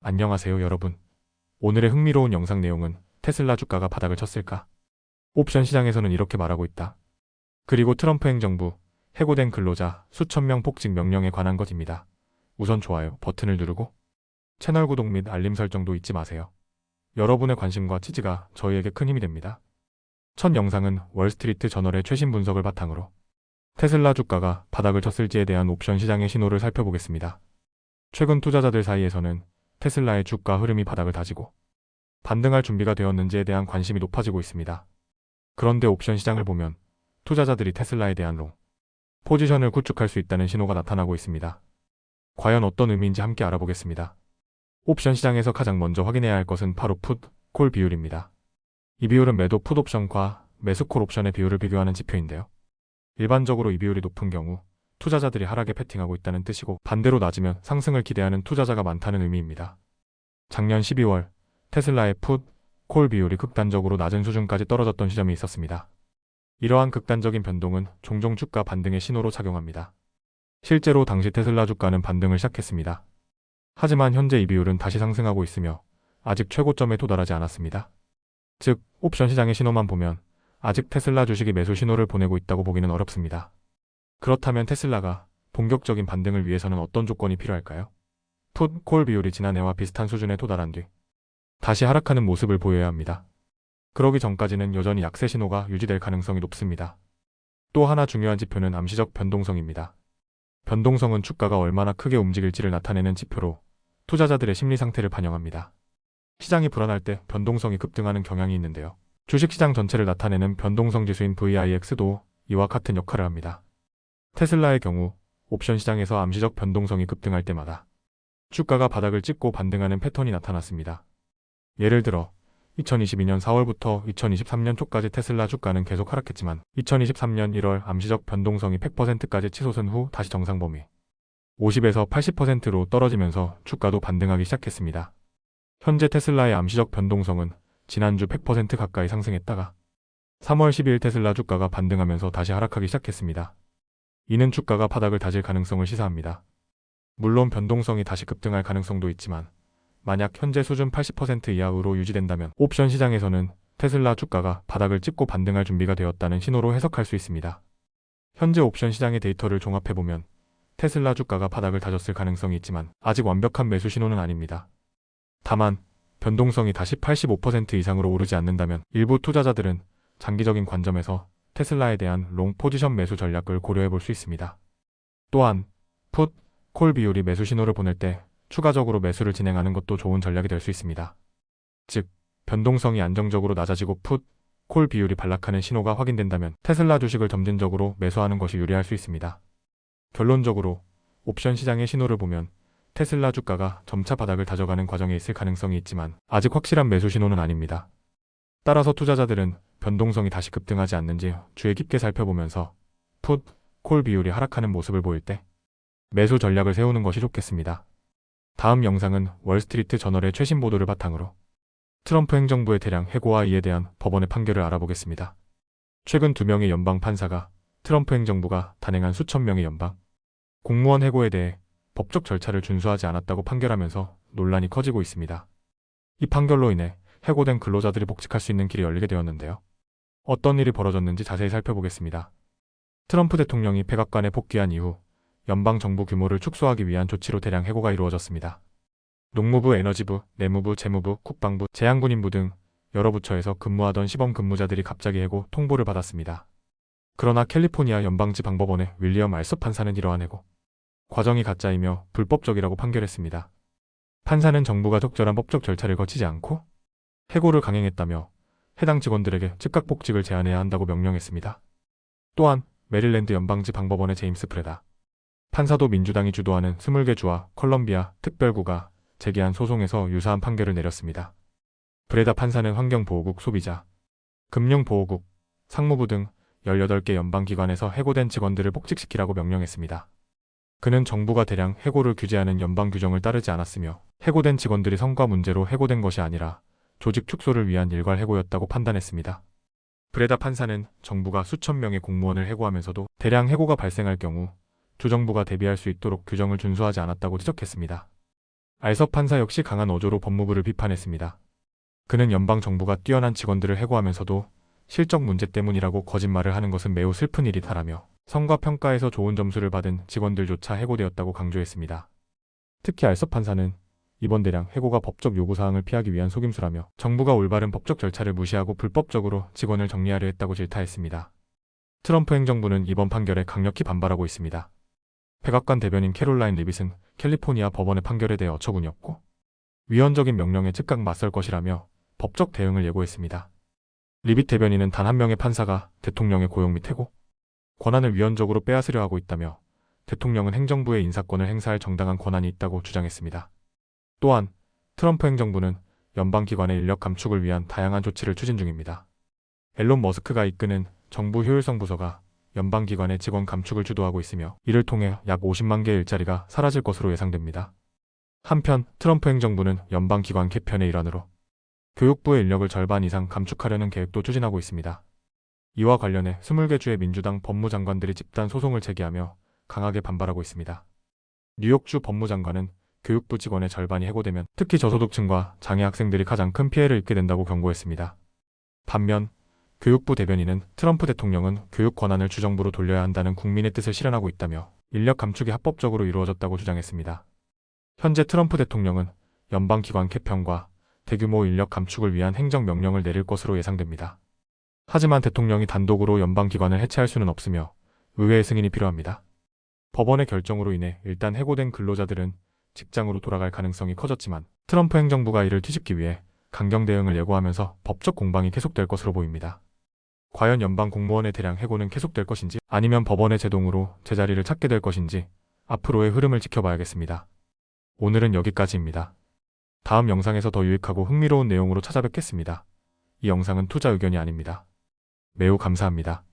안녕하세요 여러분. 오늘의 흥미로운 영상 내용은 테슬라 주가가 바닥을 쳤을까? 옵션 시장에서는 이렇게 말하고 있다. 그리고 트럼프 행정부, 해고된 근로자 수천 명 복직 명령에 관한 것입니다. 우선 좋아요 버튼을 누르고 채널 구독 및 알림 설정도 잊지 마세요. 여러분의 관심과 지지가 저희에게 큰 힘이 됩니다. 첫 영상은 월스트리트 저널의 최신 분석을 바탕으로 테슬라 주가가 바닥을 쳤을지에 대한 옵션 시장의 신호를 살펴보겠습니다. 최근 투자자들 사이에서는 테슬라의 주가 흐름이 바닥을 다지고 반등할 준비가 되었는지에 대한 관심이 높아지고 있습니다. 그런데 옵션 시장을 보면 투자자들이 테슬라에 대한 롱 포지션을 구축할 수 있다는 신호가 나타나고 있습니다. 과연 어떤 의미인지 함께 알아보겠습니다. 옵션 시장에서 가장 먼저 확인해야 할 것은 바로 풋, 콜 비율입니다. 이 비율은 매도 풋 옵션과 매수 콜 옵션의 비율을 비교하는 지표인데요. 일반적으로 이 비율이 높은 경우 투자자들이 하락에 패팅하고 있다는 뜻이고, 반대로 낮으면 상승을 기대하는 투자자가 많다는 의미입니다. 작년 12월 테슬라의 풋, 콜 비율이 극단적으로 낮은 수준까지 떨어졌던 시점이 있었습니다. 이러한 극단적인 변동은 종종 주가 반등의 신호로 작용합니다. 실제로 당시 테슬라 주가는 반등을 시작했습니다. 하지만 현재 이 비율은 다시 상승하고 있으며 아직 최고점에 도달하지 않았습니다. 즉, 옵션 시장의 신호만 보면 아직 테슬라 주식이 매수 신호를 보내고 있다고 보기는 어렵습니다. 그렇다면 테슬라가 본격적인 반등을 위해서는 어떤 조건이 필요할까요? 풋, 콜 비율이 지난해와 비슷한 수준에 도달한 뒤 다시 하락하는 모습을 보여야 합니다. 그러기 전까지는 여전히 약세 신호가 유지될 가능성이 높습니다. 또 하나 중요한 지표는 암시적 변동성입니다. 변동성은 주가가 얼마나 크게 움직일지를 나타내는 지표로 투자자들의 심리 상태를 반영합니다. 시장이 불안할 때 변동성이 급등하는 경향이 있는데요. 주식시장 전체를 나타내는 변동성 지수인 VIX도 이와 같은 역할을 합니다. 테슬라의 경우 옵션 시장에서 암시적 변동성이 급등할 때마다 주가가 바닥을 찍고 반등하는 패턴이 나타났습니다. 예를 들어 2022년 4월부터 2023년 초까지 테슬라 주가는 계속 하락했지만 2023년 1월 암시적 변동성이 100%까지 치솟은 후 다시 정상 범위 50에서 80%로 떨어지면서 주가도 반등하기 시작했습니다. 현재 테슬라의 암시적 변동성은 지난주 100% 가까이 상승했다가 3월 12일 테슬라 주가가 반등하면서 다시 하락하기 시작했습니다. 이는 주가가 바닥을 다질 가능성을 시사합니다. 물론 변동성이 다시 급등할 가능성도 있지만 만약 현재 수준 80% 이하로 유지된다면 옵션 시장에서는 테슬라 주가가 바닥을 찍고 반등할 준비가 되었다는 신호로 해석할 수 있습니다. 현재 옵션 시장의 데이터를 종합해보면 테슬라 주가가 바닥을 다졌을 가능성이 있지만 아직 완벽한 매수 신호는 아닙니다. 다만 변동성이 다시 85% 이상으로 오르지 않는다면 일부 투자자들은 장기적인 관점에서 테슬라에 대한 롱 포지션 매수 전략을 고려해 볼 수 있습니다. 또한 풋, 콜 비율이 매수 신호를 보낼 때 추가적으로 매수를 진행하는 것도 좋은 전략이 될 수 있습니다. 즉, 변동성이 안정적으로 낮아지고 풋, 콜 비율이 반락하는 신호가 확인된다면 테슬라 주식을 점진적으로 매수하는 것이 유리할 수 있습니다. 결론적으로 옵션 시장의 신호를 보면 테슬라 주가가 점차 바닥을 다져가는 과정에 있을 가능성이 있지만 아직 확실한 매수 신호는 아닙니다. 따라서 투자자들은 변동성이 다시 급등하지 않는지 주의 깊게 살펴보면서 풋, 콜 비율이 하락하는 모습을 보일 때 매수 전략을 세우는 것이 좋겠습니다. 다음 영상은 월스트리트 저널의 최신 보도를 바탕으로 트럼프 행정부의 대량 해고와 이에 대한 법원의 판결을 알아보겠습니다. 최근 2명의 연방 판사가 트럼프 행정부가 단행한 수천 명의 연방 공무원 해고에 대해 법적 절차를 준수하지 않았다고 판결하면서 논란이 커지고 있습니다. 이 판결로 인해 해고된 근로자들이 복직할 수 있는 길이 열리게 되었는데요. 어떤 일이 벌어졌는지 자세히 살펴보겠습니다. 트럼프 대통령이 백악관에 복귀한 이후 연방정부 규모를 축소하기 위한 조치로 대량 해고가 이루어졌습니다. 농무부, 에너지부, 내무부, 재무부, 국방부, 재향군인부 등 여러 부처에서 근무하던 시범 근무자들이 갑자기 해고 통보를 받았습니다. 그러나 캘리포니아 연방지방법원의 윌리엄 알섭 판사는 이러한 해고 과정이 가짜이며 불법적이라고 판결했습니다. 판사는 정부가 적절한 법적 절차를 거치지 않고 해고를 강행했다며 해당 직원들에게 즉각 복직을 제한해야 한다고 명령했습니다. 또한 메릴랜드 연방지방법원의 제임스 프레다 판사도 민주당이 주도하는 20개 주와 컬럼비아 특별구가 제기한 소송에서 유사한 판결을 내렸습니다. 브레다 판사는 환경보호국, 소비자, 금융보호국, 상무부 등 18개 연방기관에서 해고된 직원들을 복직시키라고 명령했습니다. 그는 정부가 대량 해고를 규제하는 연방 규정을 따르지 않았으며 해고된 직원들이 성과 문제로 해고된 것이 아니라 조직 축소를 위한 일괄 해고였다고 판단했습니다. 브레다 판사는 정부가 수천 명의 공무원을 해고하면서도 대량 해고가 발생할 경우 주정부가 대비할 수 있도록 규정을 준수하지 않았다고 지적했습니다. 알섭 판사 역시 강한 어조로 법무부를 비판했습니다. 그는 연방 정부가 뛰어난 직원들을 해고하면서도 실적 문제 때문이라고 거짓말을 하는 것은 매우 슬픈 일이다라며 성과 평가에서 좋은 점수를 받은 직원들조차 해고되었다고 강조했습니다. 특히 알섭 판사는 이번 대량 해고가 법적 요구사항을 피하기 위한 속임수라며 정부가 올바른 법적 절차를 무시하고 불법적으로 직원을 정리하려 했다고 질타했습니다. 트럼프 행정부는 이번 판결에 강력히 반발하고 있습니다. 백악관 대변인 캐롤라인 리빗은 캘리포니아 법원의 판결에 대해 어처구니 없고 위헌적인 명령에 즉각 맞설 것이라며 법적 대응을 예고했습니다. 리빗 대변인은 단 한 명의 판사가 대통령의 고용 및 해고 권한을 위헌적으로 빼앗으려 하고 있다며 대통령은 행정부의 인사권을 행사할 정당한 권한이 있다고 주장했습니다. 또한 트럼프 행정부는 연방기관의 인력 감축을 위한 다양한 조치를 추진 중입니다. 앨런 머스크가 이끄는 정부 효율성 부서가 연방기관의 직원 감축을 주도하고 있으며 이를 통해 약 50만 개의 일자리가 사라질 것으로 예상됩니다. 한편 트럼프 행정부는 연방기관 개편의 일환으로 교육부의 인력을 절반 이상 감축하려는 계획도 추진하고 있습니다. 이와 관련해 20개 주의 민주당 법무장관들이 집단 소송을 제기하며 강하게 반발하고 있습니다. 뉴욕주 법무장관은 교육부 직원의 절반이 해고되면 특히 저소득층과 장애 학생들이 가장 큰 피해를 입게 된다고 경고했습니다. 반면 교육부 대변인은 트럼프 대통령은 교육 권한을 주정부로 돌려야 한다는 국민의 뜻을 실현하고 있다며 인력 감축이 합법적으로 이루어졌다고 주장했습니다. 현재 트럼프 대통령은 연방기관 개편과 대규모 인력 감축을 위한 행정명령을 내릴 것으로 예상됩니다. 하지만 대통령이 단독으로 연방기관을 해체할 수는 없으며 의회의 승인이 필요합니다. 법원의 결정으로 인해 일단 해고된 근로자들은 직장으로 돌아갈 가능성이 커졌지만 트럼프 행정부가 이를 뒤집기 위해 강경 대응을 예고하면서 법적 공방이 계속될 것으로 보입니다. 과연 연방 공무원의 대량 해고는 계속될 것인지 아니면 법원의 제동으로 제자리를 찾게 될 것인지 앞으로의 흐름을 지켜봐야겠습니다. 오늘은 여기까지입니다. 다음 영상에서 더 유익하고 흥미로운 내용으로 찾아뵙겠습니다. 이 영상은 투자 의견이 아닙니다. 매우 감사합니다.